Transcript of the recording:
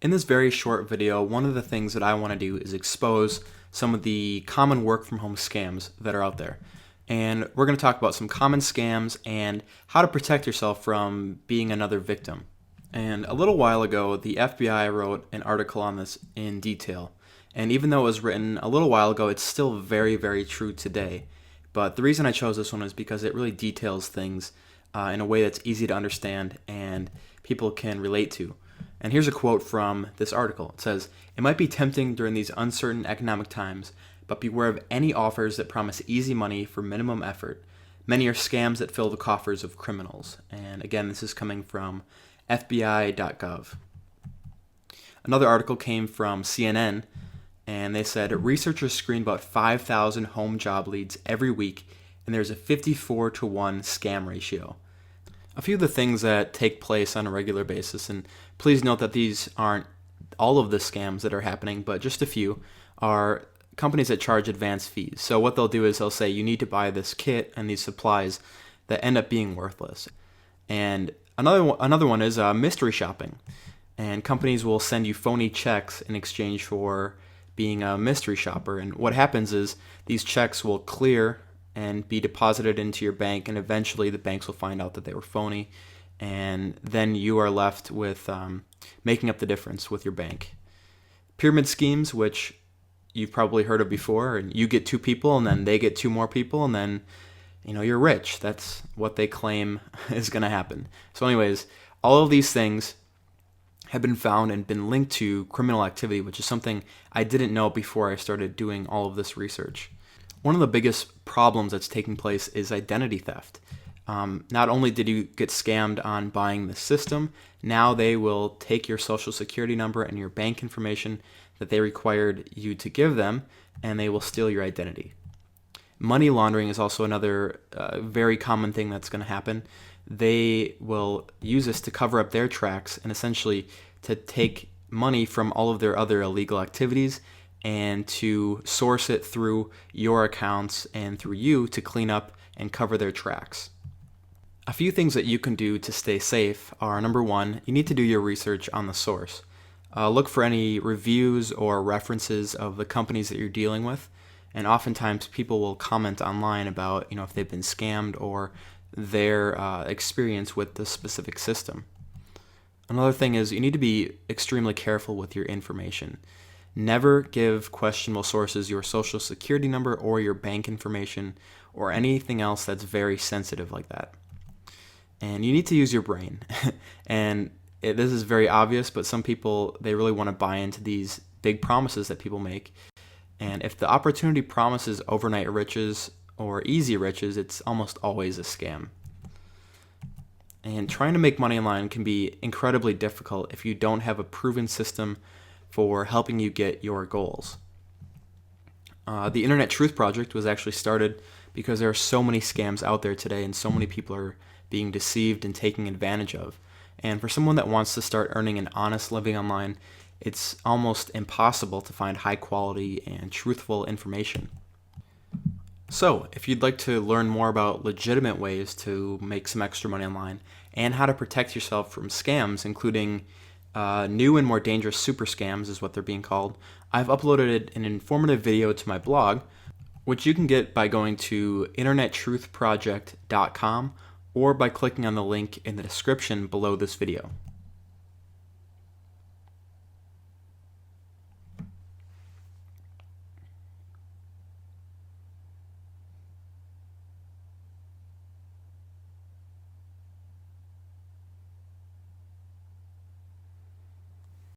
In this very short video, one of the things that I want to do is expose some of the common work from home scams that are out there. And we're going to talk about some common scams and how to protect yourself from being another victim. And a little while ago, the FBI wrote an article on this in detail. And even though it was written a little while ago, it's still very, very true today. But the reason I chose this one is because it really details things in a way that's easy to understand and people can relate to. And here's a quote from this article. It says, "It might be tempting during these uncertain economic times, but beware of any offers that promise easy money for minimum effort. Many are scams that fill the coffers of criminals." And again, this is coming from FBI.gov. Another article came from CNN, and they said, "Researchers screen about 5,000 home job leads every week, and there's a 54-to-1 scam ratio." A few of the things that take place on a regular basis, and please note that these aren't all of the scams that are happening, but just a few, are companies that charge advance fees. So what they'll do is they'll say you need to buy this kit and these supplies that end up being worthless. And another one is mystery shopping. And companies will send you phony checks in exchange for being a mystery shopper. And what happens is these checks will clear and be deposited into your bank, and eventually the banks will find out that they were phony, and then you are left with making up the difference with your bank. Pyramid schemes, which you've probably heard of before, and you get two people and then they get two more people, and then you're rich. That's what they claim is going to happen. So anyways, all of these things have been found and been linked to criminal activity, which is something I didn't know before I started doing all of this research. One of the biggest problems that's taking place is identity theft. Not only did you get scammed on buying the system, now they will take your social security number and your bank information that they required you to give them, and they will steal your identity. Money laundering is also another very common thing that's going to happen. They will use this to cover up their tracks and essentially to take money from all of their other illegal activities and to source it through your accounts and through you to clean up and cover their tracks. A few things that you can do to stay safe are, number one, you need to do your research on the source. Look for any reviews or references of the companies that you're dealing with, and oftentimes people will comment online about if they've been scammed or their experience with the specific system. Another thing is you need to be extremely careful with your information. Never give questionable sources your social security number or your bank information or anything else that's very sensitive like that. And you need to use your brain. And this is very obvious, but some people, they really want to buy into these big promises that people make. And if the opportunity promises overnight riches or easy riches, it's almost always a scam. And trying to make money online can be incredibly difficult if you don't have a proven system for helping you get your goals. The Internet Truth Project was actually started because there are so many scams out there today and so many people are being deceived and taken advantage of. And for someone that wants to start earning an honest living online, it's almost impossible to find high quality and truthful information. So, if you'd like to learn more about legitimate ways to make some extra money online and how to protect yourself from scams, including new and more dangerous super scams is what they're being called, I've uploaded an informative video to my blog, which you can get by going to internettruthproject.com or by clicking on the link in the description below this video.